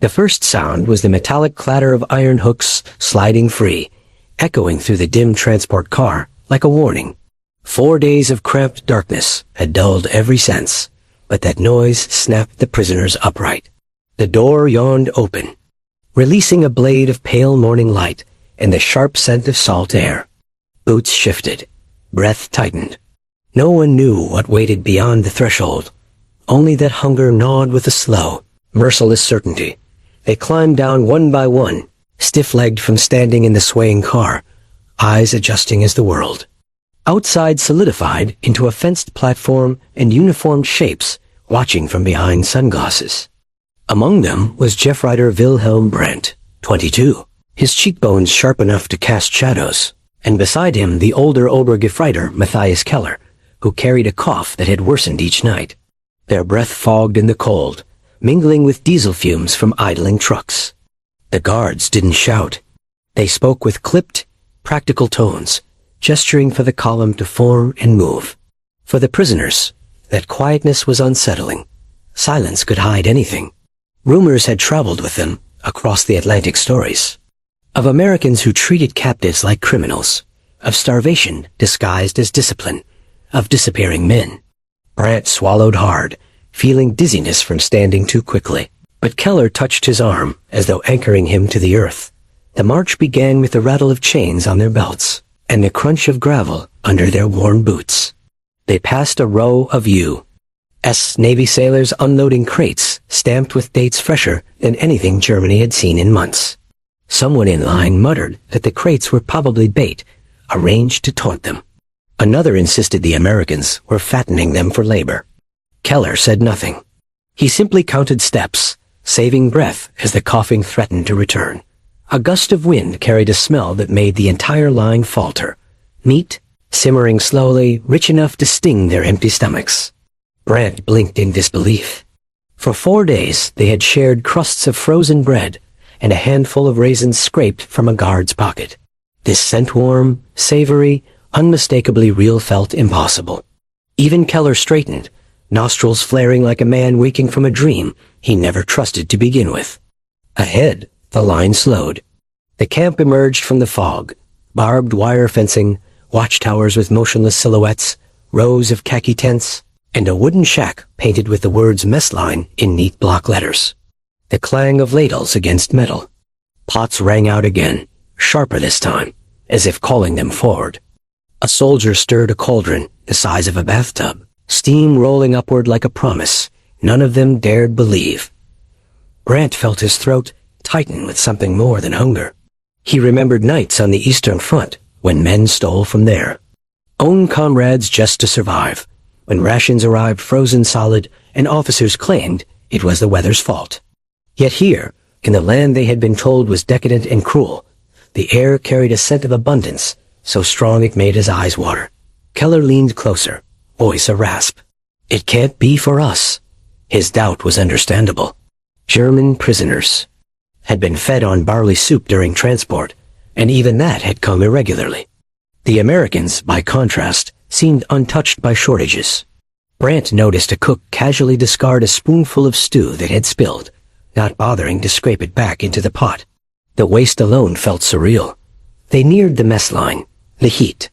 The first sound was the metallic clatter of iron hooks sliding free, echoing through the dim transport car like a warning. 4 days of cramped darkness had dulled every sense, but that noise snapped the prisoners upright. The door yawned open, releasing a blade of pale morning light and the sharp scent of salt air. Boots shifted, breath tightened. No one knew what waited beyond the threshold, only that hunger gnawed with a slow, merciless certainty. They climbed down one by one, stiff-legged from standing in the swaying car, eyes adjusting as the world outside solidified into a fenced platform and uniformed shapes watching from behind sunglasses. Among them was Jeff Rider Wilhelm Brandt, 22, his cheekbones sharp enough to cast shadows, and beside him the older Obergefreiter Matthias Keller, who carried a cough that had worsened each night. Their breath fogged in the cold, mingling with diesel fumes from idling trucks. The guards didn't shout. They spoke with clipped, practical tones, gesturing for the column to form and move. For the prisoners, that quietness was unsettling. Silence could hide anything. Rumors had traveled with them across the Atlantic stories. Of Americans who treated captives like criminals, of starvation disguised as discipline, of disappearing men. Brandt swallowed hard, feeling dizziness from standing too quickly. But Keller touched his arm as though anchoring him to the earth. The march began with the rattle of chains on their belts and the crunch of gravel under their worn boots. They passed a row of U.S. Navy sailors unloading crates stamped with dates fresher than anything Germany had seen in months. Someone in line muttered that the crates were probably bait, arranged to taunt them. Another insisted the Americans were fattening them for labor. Keller said nothing. He simply counted steps, saving breath as the coughing threatened to return. A gust of wind carried a smell that made the entire line falter. Meat, simmering slowly, rich enough to sting their empty stomachs. Brandt blinked in disbelief. For 4 days they had shared crusts of frozen bread and a handful of raisins scraped from a guard's pocket. This scent-warm, savory, unmistakably real felt impossible. Even Keller straightened, nostrils flaring like a man waking from a dream he never trusted to begin with. Ahead, the line slowed. The camp emerged from the fog, barbed wire fencing, watchtowers with motionless silhouettes, rows of khaki tents, and a wooden shack painted with the words mess line in neat block letters. The clang of ladles against metal. Pots rang out again, sharper this time, as if calling them forward. A soldier stirred a cauldron the size of a bathtub, steam rolling upward like a promise none of them dared believe. Brandt felt his throat tighten with something more than hunger. He remembered nights on the Eastern Front when men stole from there. Own comrades just to survive, when rations arrived frozen solid and officers claimed it was the weather's fault. Yet here, in the land they had been told was decadent and cruel, the air carried a scent of abundance, so strong it made his eyes water. Keller leaned closer, voice a rasp. It can't be for us. His doubt was understandable. German prisoners had been fed on barley soup during transport, and even that had come irregularly. The Americans, by contrast, seemed untouched by shortages. Brandt noticed a cook casually discard a spoonful of stew that had spilled, not bothering to scrape it back into the pot. The waste alone felt surreal. They neared the mess line, the heat.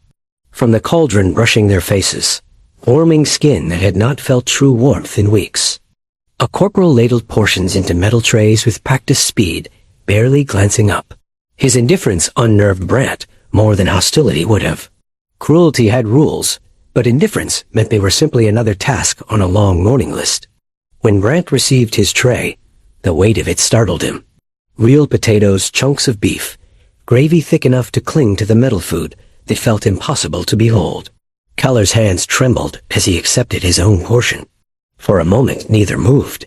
From the cauldron brushing their faces, warming skin that had not felt true warmth in weeks. A corporal ladled portions into metal trays with practiced speed, barely glancing up. His indifference unnerved Brandt more than hostility would have. Cruelty had rules, but indifference meant they were simply another task on a long morning list. When Brandt received his tray, the weight of it startled him. Real potatoes, chunks of beef, gravy thick enough to cling to the metal food that felt impossible to behold. Keller's hands trembled as he accepted his own portion. For a moment, neither moved.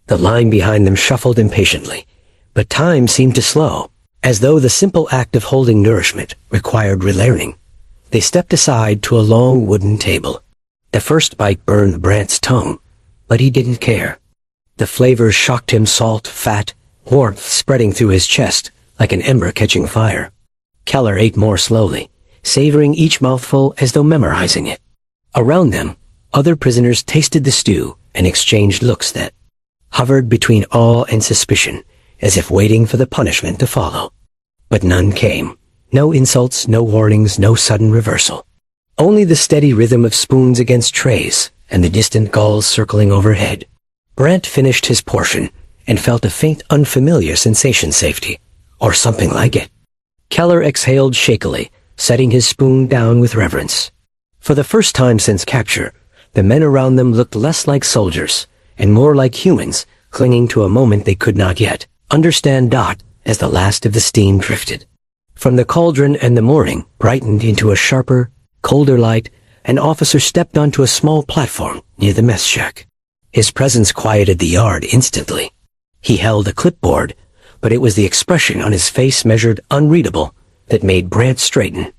The line behind them shuffled impatiently, but time seemed to slow, as though the simple act of holding nourishment required relearning. They stepped aside to a long wooden table. The first bite burned Brandt's tongue, but he didn't care. The flavors shocked him: salt, fat, warmth spreading through his chest like an ember catching fire. Keller ate more slowly, savoring each mouthful as though memorizing it. Around them, other prisoners tasted the stew and exchanged looks that hovered between awe and suspicion, as if waiting for the punishment to follow. But none came. No insults, no warnings, no sudden reversal. Only the steady rhythm of spoons against trays and the distant gulls circling overhead. Brandt finished his portion and felt a faint unfamiliar sensation safety, or something like it. Keller exhaled shakily, setting his spoon down with reverence. For the first time since capture, the men around them looked less like soldiers and more like humans clinging to a moment they could not yet understand. As the last of the steam drifted from the cauldron and the morning brightened into a sharper, colder light, an officer stepped onto a small platform near the mess shack. His presence quieted the yard instantly. He held a clipboard, but it was the expression on his face measured unreadable that made Brandt straighten.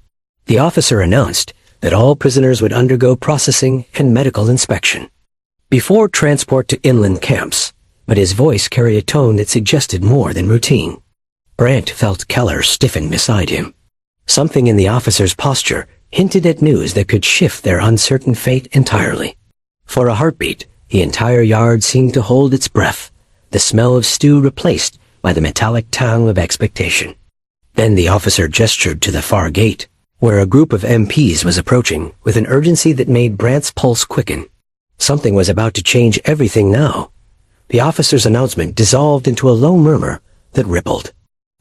The officer announced that all prisoners would undergo processing and medical inspection before transport to inland camps, but his voice carried a tone that suggested more than routine. Brandt felt Keller stiffen beside him. Something in the officer's posture hinted at news that could shift their uncertain fate entirely. For a heartbeat, the entire yard seemed to hold its breath, the smell of stew replaced by the metallic tang of expectation. Then the officer gestured to the far gate, where a group of MPs was approaching with an urgency that made Brandt's pulse quicken. Something was about to change everything now. The officer's announcement dissolved into a low murmur that rippled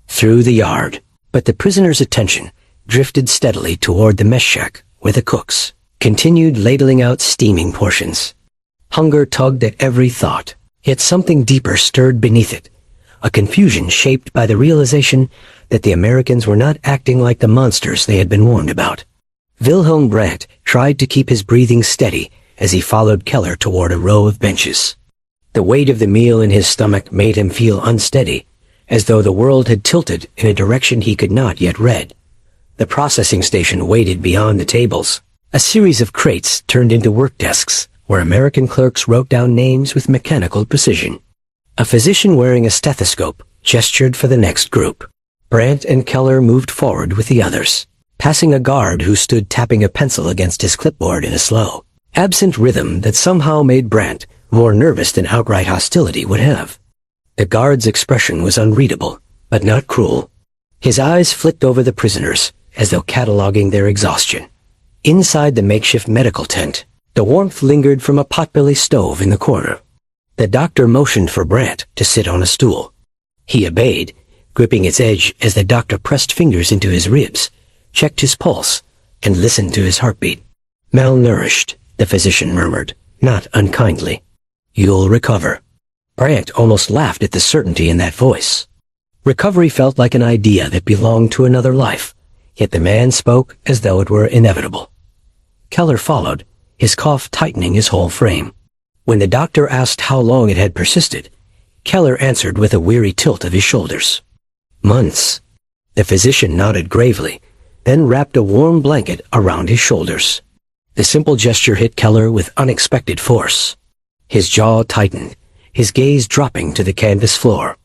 through the yard, but the prisoner's attention drifted steadily toward the mess shack where the cooks continued ladling out steaming portions. Hunger tugged at every thought, yet something deeper stirred beneath it, a confusion shaped by the realization that the Americans were not acting like the monsters they had been warned about. Wilhelm Brandt tried to keep his breathing steady as he followed Keller toward a row of benches. The weight of the meal in his stomach made him feel unsteady, as though the world had tilted in a direction he could not yet read. The processing station waited beyond the tables. A series of crates turned into work desks, where American clerks wrote down names with mechanical precision. A physician wearing a stethoscope gestured for the next group. Brandt and Keller moved forward with the others, passing a guard who stood tapping a pencil against his clipboard in a slow, absent rhythm that somehow made Brandt more nervous than outright hostility would have. The guard's expression was unreadable, but not cruel. His eyes flicked over the prisoners, as though cataloging their exhaustion. Inside the makeshift medical tent, the warmth lingered from a potbelly stove in the corner. The doctor motioned for Brandt to sit on a stool. He obeyed, gripping its edge as the doctor pressed fingers into his ribs, checked his pulse, and listened to his heartbeat. "Malnourished," the physician murmured, not unkindly. "You'll recover." Brandt almost laughed at the certainty in that voice. Recovery felt like an idea that belonged to another life, yet the man spoke as though it were inevitable. Keller followed, his cough tightening his whole frame. When the doctor asked how long it had persisted, Keller answered with a weary tilt of his shoulders. "Months." The physician nodded gravely, then wrapped a warm blanket around his shoulders. The simple gesture hit Keller with unexpected force. His jaw tightened, his gaze dropping to the canvas floor.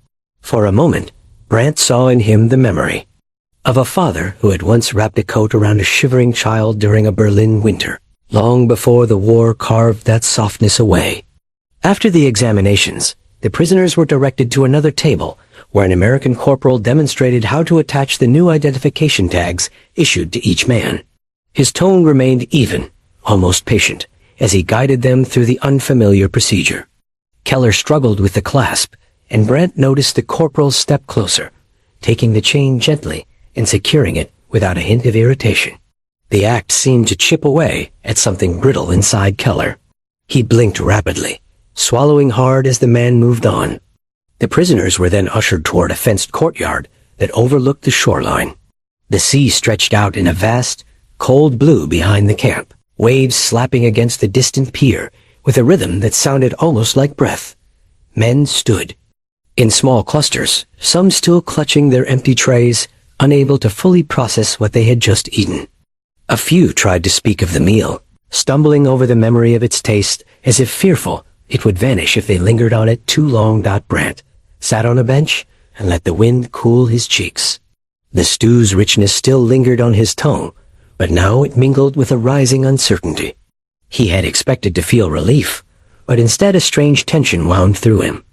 For a moment, Brandt saw in him the memory of a father who had once wrapped a coat around a shivering child during a Berlin winter, long before the war carved that softness away. After the examinations, the prisoners were directed to another table, where an American corporal demonstrated how to attach the new identification tags issued to each man. His tone remained even, almost patient, as he guided them through the unfamiliar procedure. Keller struggled with the clasp, and Brandt noticed the corporal step closer, taking the chain gently and securing it without a hint of irritation. The act seemed to chip away at something brittle inside Keller. He blinked rapidly, swallowing hard as the man moved on. The prisoners were then ushered toward a fenced courtyard that overlooked the shoreline. The sea stretched out in a vast, cold blue behind the camp, waves slapping against the distant pier with a rhythm that sounded almost like breath. Men stood in small clusters, some still clutching their empty trays, unable to fully process what they had just eaten. A few tried to speak of the meal, stumbling over the memory of its taste as if fearful it would vanish if they lingered on it too long. Brandt sat on a bench and let the wind cool his cheeks. The stew's richness still lingered on his tongue, but now it mingled with a rising uncertainty. He had expected to feel relief, but instead a strange tension wound through him.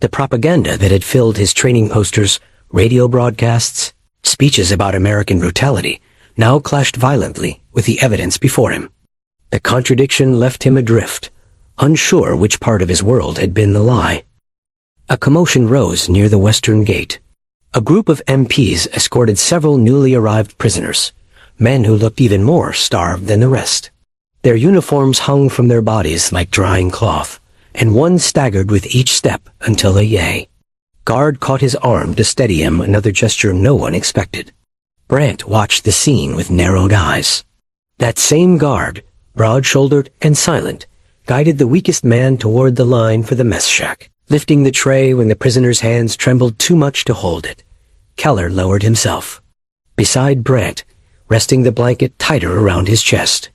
The propaganda that had filled his training posters, radio broadcasts, speeches about American brutality, now clashed violently with the evidence before him. The contradiction left him adrift, unsure which part of his world had been the lie. A commotion rose near the western gate. A group of MPs escorted several newly arrived prisoners, men who looked even more starved than the rest. Their uniforms hung from their bodies like drying cloth, and one staggered with each step until a yay. Guard caught his arm to steady him, another gesture no one expected. Brant watched the scene with narrowed eyes. That same guard, broad-shouldered and silent, guided the weakest man toward the line for the mess shack, lifting the tray when the prisoner's hands trembled too much to hold it. Keller lowered himself. Beside Brant, resting the blanket tighter around his chest.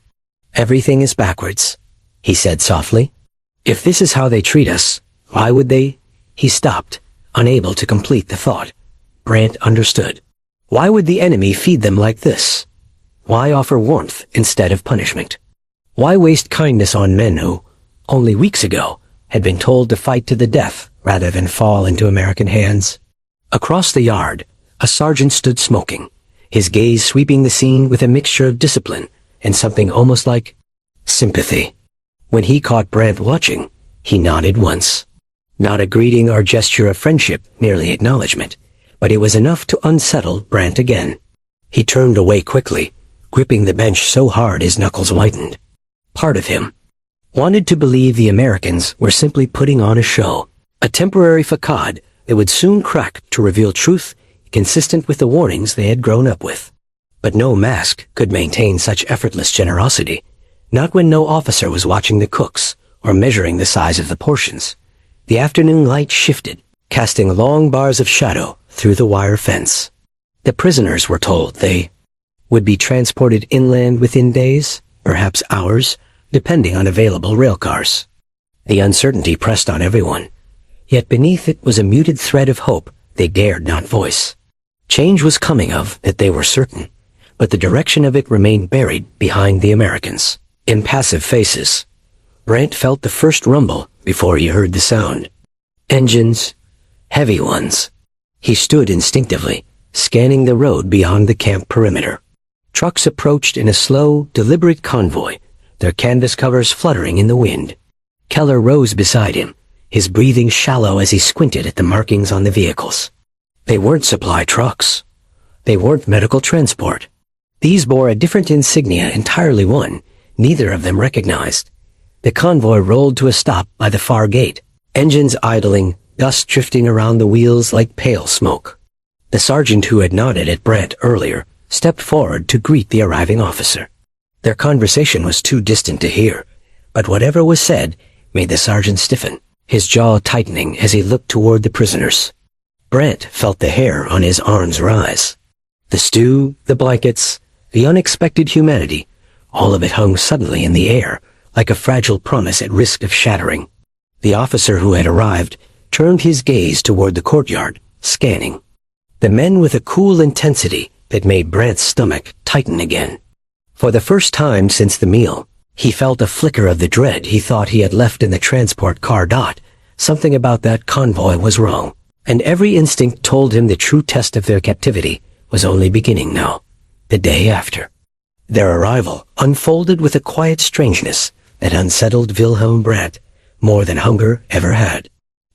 "Everything is backwards," he said softly. "If this is how they treat us, why would they?" He stopped, unable to complete the thought. Brant understood. Why would the enemy feed them like this? Why offer warmth instead of punishment? Why waste kindness on men who, only weeks ago, had been told to fight to the death rather than fall into American hands? Across the yard, a sergeant stood smoking, his gaze sweeping the scene with a mixture of discipline and something almost like sympathy. When he caught Brant watching, he nodded once. Not a greeting or gesture of friendship, merely acknowledgement, but it was enough to unsettle Brant again. He turned away quickly, gripping the bench so hard his knuckles whitened. Part of him wanted to believe the Americans were simply putting on a show, a temporary facade that would soon crack to reveal truth consistent with the warnings they had grown up with. But no mask could maintain such effortless generosity, not when no officer was watching the cooks or measuring the size of the portions. The afternoon light shifted, casting long bars of shadow through the wire fence. The prisoners were told they would be transported inland within days, perhaps hours, depending on available rail cars. The uncertainty pressed on everyone, yet beneath it was a muted thread of hope they dared not voice. Change was coming of that they were certain, but the direction of it remained buried behind the Americans. Impassive faces. Brant felt the first rumble before he heard the sound. Engines, heavy ones. He stood instinctively, scanning the road beyond the camp perimeter. Trucks approached in a slow, deliberate convoy, their canvas covers fluttering in the wind. Keller rose beside him, his breathing shallow as he squinted at the markings on the vehicles. They weren't supply trucks. They weren't medical transport. These bore a different insignia, entirely one, neither of them recognized. The convoy rolled to a stop by the far gate, engines idling, dust drifting around the wheels like pale smoke. The sergeant who had nodded at Brant earlier stepped forward to greet the arriving officer. Their conversation was too distant to hear, but whatever was said made the sergeant stiffen, his jaw tightening as he looked toward the prisoners. Brant felt the hair on his arms rise. The stew, the blankets, the unexpected humanity, all of it hung suddenly in the air, like a fragile promise at risk of shattering. The officer who had arrived turned his gaze toward the courtyard, scanning. The men with a cool intensity that made Brant's stomach tighten again. For the first time since the meal, he felt a flicker of the dread he thought he had left in the transport car. Something about that convoy was wrong, and every instinct told him the true test of their captivity was only beginning now, the day after. Their arrival unfolded with a quiet strangeness that unsettled Wilhelm Brant more than hunger ever had.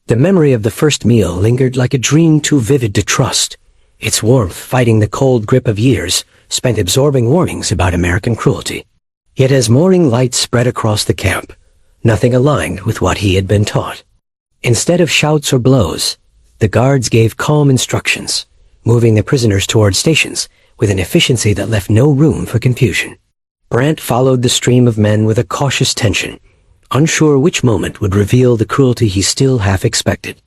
The memory of the first meal lingered like a dream too vivid to trust, its warmth fighting the cold grip of years spent absorbing warnings about American cruelty. Yet as morning light spread across the camp, nothing aligned with what he had been taught. Instead of shouts or blows, the guards gave calm instructions, moving the prisoners toward stations with an efficiency that left no room for confusion. Brant followed the stream of men with a cautious tension, unsure which moment would reveal the cruelty he still half expected.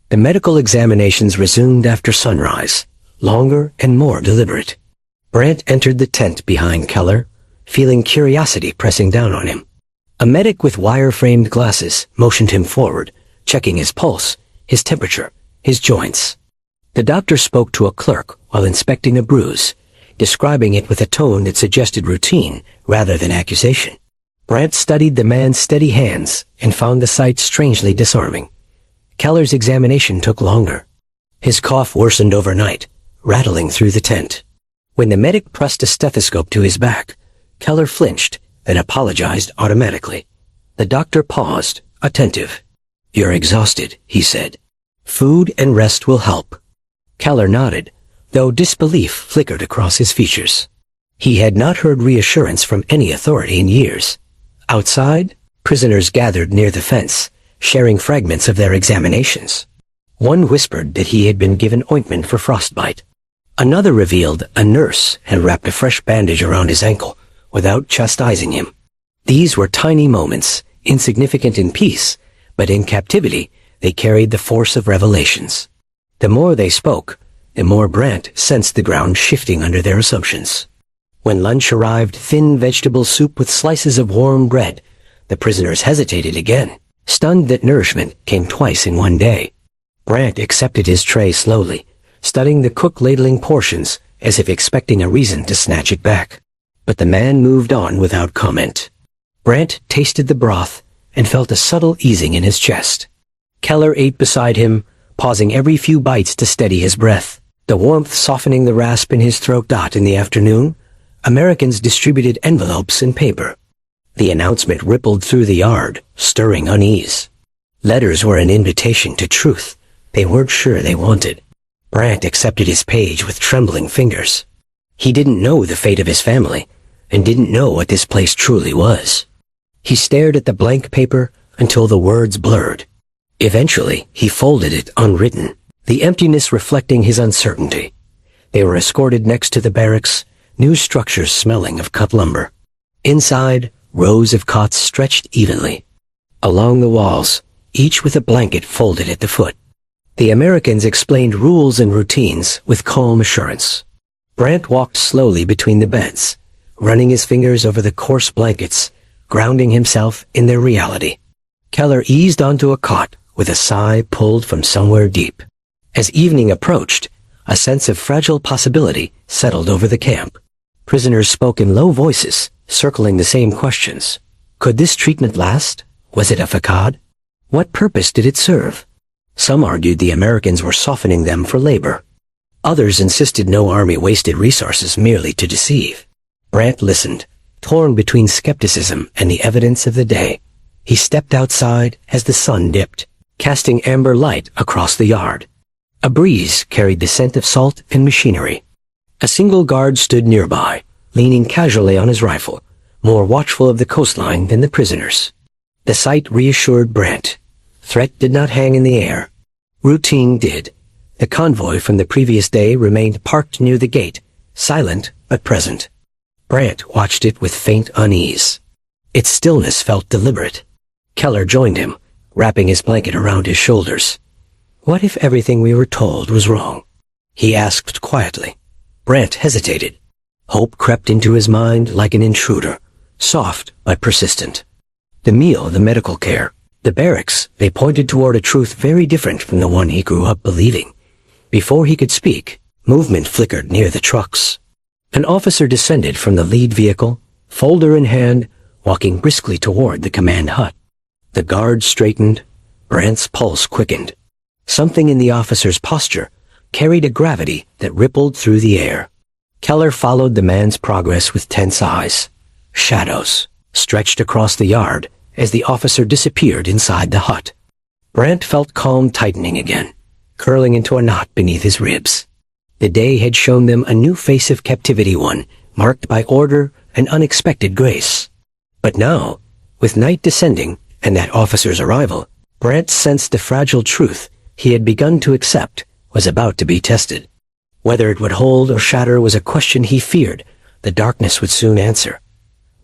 The medical examinations resumed after sunrise, longer and more deliberate. Brant entered the tent behind Keller, feeling curiosity pressing down on him. A medic with wire-framed glasses motioned him forward, checking his pulse, his temperature, his joints. The doctor spoke to a clerk while inspecting a bruise, describing it with a tone that suggested routine rather than accusation. Brant studied the man's steady hands and found the sight strangely disarming. Keller's examination took longer. His cough worsened overnight, rattling through the tent. When the medic pressed a stethoscope to his back, Keller flinched, then apologized automatically. The doctor paused, attentive. "You're exhausted," he said. "Food and rest will help." Keller nodded, though disbelief flickered across his features. He had not heard reassurance from any authority in years. Outside, prisoners gathered near the fence, sharing fragments of their examinations. One whispered that he had been given ointment for frostbite. Another revealed a nurse had wrapped a fresh bandage around his ankle without chastising him. These were tiny moments, insignificant in peace, but in captivity they carried the force of revelations. The more they spoke, the more Brandt sensed the ground shifting under their assumptions. When lunch arrived, thin vegetable soup with slices of warm bread, the prisoners hesitated again, stunned that nourishment came twice in one day. Brandt accepted his tray slowly, studying the cook ladling portions as if expecting a reason to snatch it back. But the man moved on without comment. Brandt tasted the broth and felt a subtle easing in his chest. Keller ate beside him, pausing every few bites to steady his breath. The warmth softening the rasp in his throat. In the afternoon, Americans distributed envelopes and paper. The announcement rippled through the yard, stirring unease. Letters were an invitation to truth they weren't sure they wanted. Brandt accepted his page with trembling fingers. He didn't know the fate of his family, and didn't know what this place truly was. He stared at the blank paper until the words blurred. Eventually, he folded it unwritten, the emptiness reflecting his uncertainty. They were escorted next to the barracks, new structures smelling of cut lumber. Inside, rows of cots stretched evenly. Along the walls, each with a blanket folded at the foot. The Americans explained rules and routines with calm assurance. Brandt walked slowly between the beds, running his fingers over the coarse blankets, grounding himself in their reality. Keller eased onto a cot with a sigh pulled from somewhere deep. As evening approached, a sense of fragile possibility settled over the camp. Prisoners spoke in low voices, circling the same questions. Could this treatment last? Was it a facade? What purpose did it serve? Some argued the Americans were softening them for labor. Others insisted no army wasted resources merely to deceive. Brandt listened, torn between skepticism and the evidence of the day. He stepped outside as the sun dipped, casting amber light across the yard. A breeze carried the scent of salt and machinery. A single guard stood nearby, leaning casually on his rifle, more watchful of the coastline than the prisoners. The sight reassured Brandt. Threat did not hang in the air. Routine did. The convoy from the previous day remained parked near the gate, silent but present. Brandt watched it with faint unease. Its stillness felt deliberate. Keller joined him, wrapping his blanket around his shoulders. "What if everything we were told was wrong?" he asked quietly. Brandt hesitated. Hope crept into his mind like an intruder, soft but persistent. The meal, the medical care, the barracks, they pointed toward a truth very different from the one he grew up believing. Before he could speak, movement flickered near the trucks. An officer descended from the lead vehicle, folder in hand, walking briskly toward the command hut. The guard straightened. Brandt's pulse quickened. Something in the officer's posture carried a gravity that rippled through the air. Keller followed the man's progress with tense eyes. Shadows stretched across the yard as the officer disappeared inside the hut. Brandt felt calm tightening again, curling into a knot beneath his ribs. The day had shown them a new face of captivity, one marked by order and unexpected grace. But now, with night descending and that officer's arrival, Brandt sensed the fragile truth he had begun to accept was about to be tested. Whether it would hold or shatter was a question he feared the darkness would soon answer.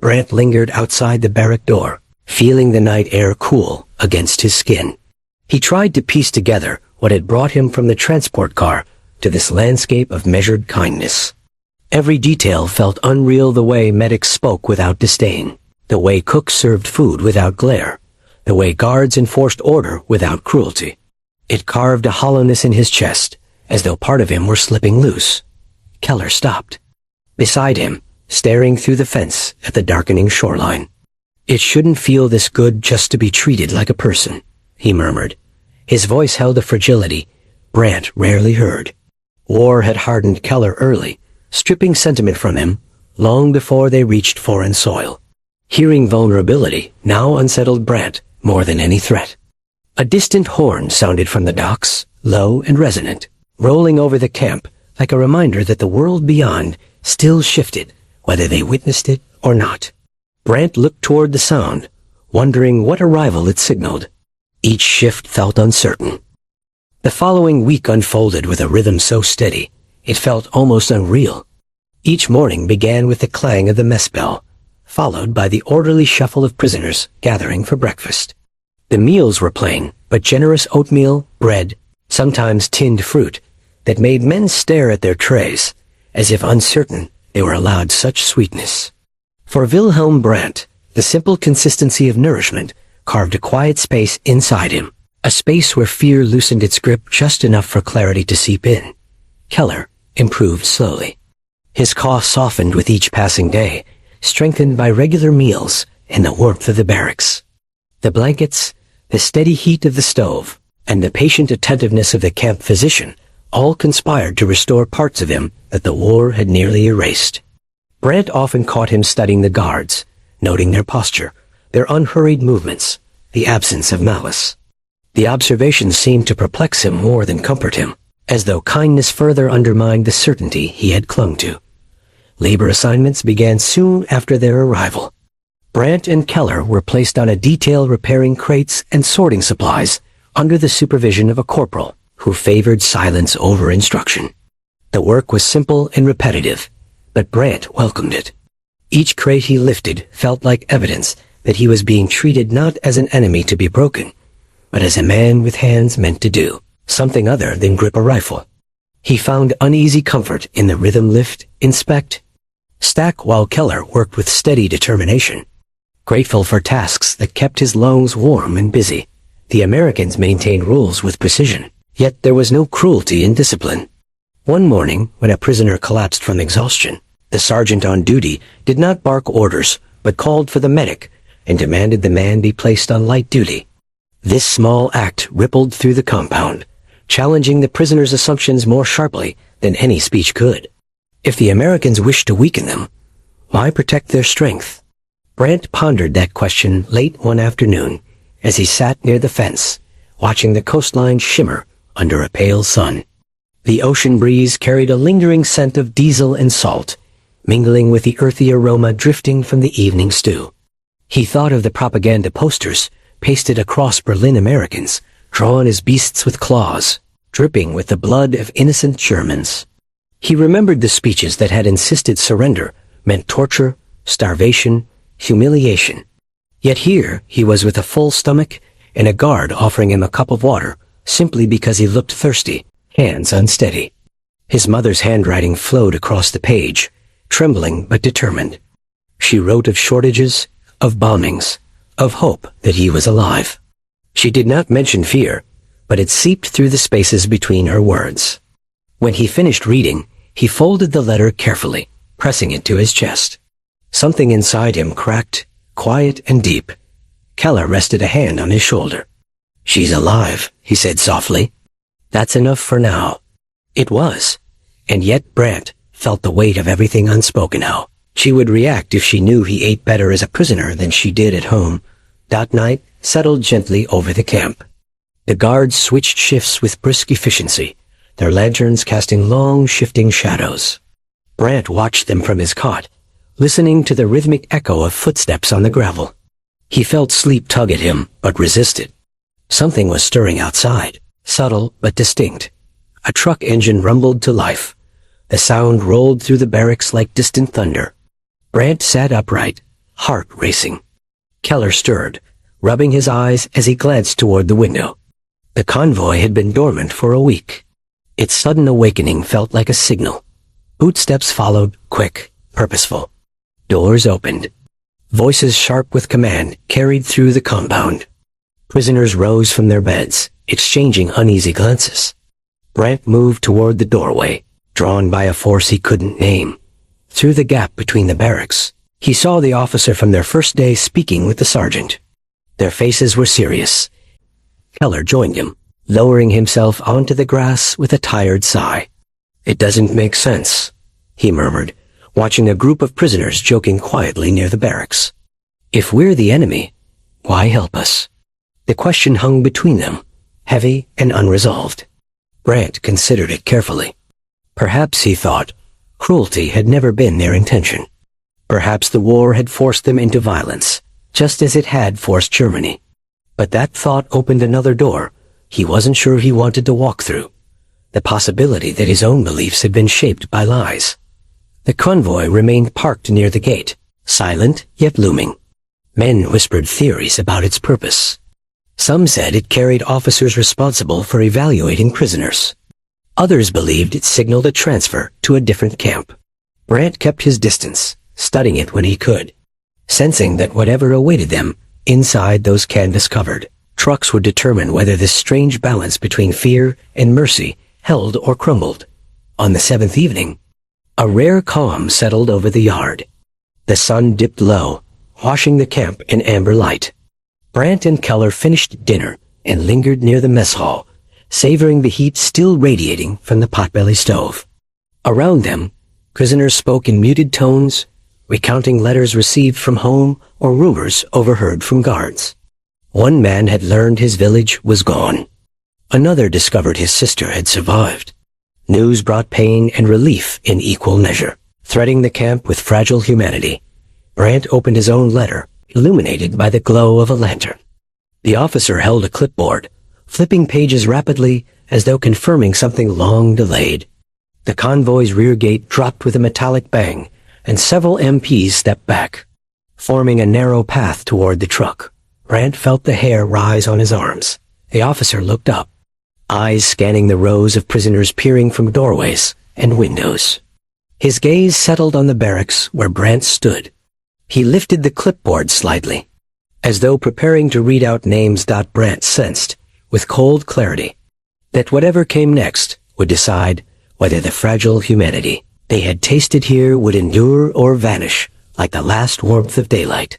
Brandt lingered outside the barrack door, feeling the night air cool against his skin. He tried to piece together what had brought him from the transport car to this landscape of measured kindness. Every detail felt unreal: the way medics spoke without disdain, the way cooks served food without glare, the way guards enforced order without cruelty. It carved a hollowness in his chest, as though part of him were slipping loose. Keller stopped. Beside him, staring through the fence at the darkening shoreline. "It shouldn't feel this good just to be treated like a person," he murmured, His voice held a fragility Brant rarely heard. War had hardened Keller early, stripping sentiment from him long before they reached foreign soil. Hearing vulnerability now unsettled Brant more than any threat. A distant horn sounded from the docks, low and resonant, rolling over the camp like a reminder that the world beyond still shifted, whether they witnessed it or not. Brant looked toward the sound, wondering what arrival it signaled. Each shift felt uncertain. The following week unfolded with a rhythm so steady, it felt almost unreal. Each morning began with the clang of the mess bell, followed by the orderly shuffle of prisoners gathering for breakfast. The meals were plain, but generous oatmeal, bread, sometimes tinned fruit, that made men stare at their trays, as if uncertain they were allowed such sweetness. For Wilhelm Brandt, the simple consistency of nourishment carved a quiet space inside him, a space where fear loosened its grip just enough for clarity to seep in. Keller improved slowly. His cough softened with each passing day, strengthened by regular meals and the warmth of the barracks. The blankets, the steady heat of the stove, and the patient attentiveness of the camp physician all conspired to restore parts of him that the war had nearly erased. Brandt often caught him studying the guards, noting their posture, their unhurried movements, the absence of malice. The observations seemed to perplex him more than comfort him, as though kindness further undermined the certainty he had clung to. Labor assignments began soon after their arrival. Brandt and Keller were placed on a detail repairing crates and sorting supplies under the supervision of a corporal who favored silence over instruction. The work was simple and repetitive, but Brandt welcomed it. Each crate he lifted felt like evidence that he was being treated not as an enemy to be broken, but as a man with hands meant to do something other than grip a rifle. He found uneasy comfort in the rhythm lift, inspect, stack while Keller worked with steady determination. Grateful for tasks that kept his lungs warm and busy, the Americans maintained rules with precision, yet there was no cruelty in discipline. One morning, when a prisoner collapsed from exhaustion, the sergeant on duty did not bark orders, but called for the medic and demanded the man be placed on light duty. This small act rippled through the compound, challenging the prisoner's assumptions more sharply than any speech could. If the Americans wished to weaken them, why protect their strength? Brandt pondered that question late one afternoon as he sat near the fence, watching the coastline shimmer under a pale sun. The ocean breeze carried a lingering scent of diesel and salt, mingling with the earthy aroma drifting from the evening stew. He thought of the propaganda posters pasted across Berlin Americans, drawn as beasts with claws, dripping with the blood of innocent Germans. He remembered the speeches that had insisted surrender meant torture, starvation, humiliation. Yet here he was with a full stomach and a guard offering him a cup of water simply because he looked thirsty, hands unsteady. His mother's handwriting flowed across the page, trembling but determined. She wrote of shortages, of bombings, of hope that he was alive. She did not mention fear, but it seeped through the spaces between her words. When he finished reading, he folded the letter carefully, pressing it to his chest. Something inside him cracked, quiet and deep. Keller rested a hand on his shoulder. "She's alive," he said softly. "That's enough for now." It was, and yet Brandt felt the weight of everything unspoken. How she would react if she knew he ate better as a prisoner than she did at home. That night settled gently over the camp. The guards switched shifts with brisk efficiency, their lanterns casting long, shifting shadows. Brandt watched them from his cot, listening to the rhythmic echo of footsteps on the gravel. He felt sleep tug at him, but resisted. Something was stirring outside, subtle but distinct. A truck engine rumbled to life. The sound rolled through the barracks like distant thunder. Brandt sat upright, heart racing. Keller stirred, rubbing his eyes as he glanced toward the window. The convoy had been dormant for a week. Its sudden awakening felt like a signal. Footsteps followed, quick, purposeful. Doors opened. Voices sharp with command carried through the compound. Prisoners rose from their beds, exchanging uneasy glances. Brandt moved toward the doorway, drawn by a force he couldn't name. Through the gap between the barracks, he saw the officer from their first day speaking with the sergeant. Their faces were serious. Keller joined him, lowering himself onto the grass with a tired sigh. "It doesn't make sense," he murmured, watching a group of prisoners joking quietly near the barracks. "If we're the enemy, why help us?" The question hung between them, heavy and unresolved. Brant considered it carefully. Perhaps, he thought, cruelty had never been their intention. Perhaps the war had forced them into violence, just as it had forced Germany. But that thought opened another door he wasn't sure he wanted to walk through. The possibility that his own beliefs had been shaped by lies. The convoy remained parked near the gate, silent yet looming. Men whispered theories about its purpose. Some said it carried officers responsible for evaluating prisoners. Others believed it signaled a transfer to a different camp. Brant kept his distance, studying it when he could, sensing that whatever awaited them inside those canvas-covered trucks would determine whether this strange balance between fear and mercy held or crumbled. On the 7th evening, a rare calm settled over the yard. The sun dipped low, washing the camp in amber light. Brant and Keller finished dinner and lingered near the mess hall, savoring the heat still radiating from the potbelly stove. Around them, prisoners spoke in muted tones, recounting letters received from home or rumors overheard from guards. One man had learned his village was gone. Another discovered his sister had survived. News brought pain and relief in equal measure, threading the camp with fragile humanity. Brant opened his own letter, illuminated by the glow of a lantern. The officer held a clipboard, flipping pages rapidly as though confirming something long delayed. The convoy's rear gate dropped with a metallic bang, and several MPs stepped back, forming a narrow path toward the truck. Brant felt the hair rise on his arms. The officer looked up, eyes scanning the rows of prisoners peering from doorways and windows. His gaze settled on the barracks where Brant stood. He lifted the clipboard slightly, as though preparing to read out names. Brant sensed, with cold clarity, that whatever came next would decide whether the fragile humanity they had tasted here would endure or vanish like the last warmth of daylight.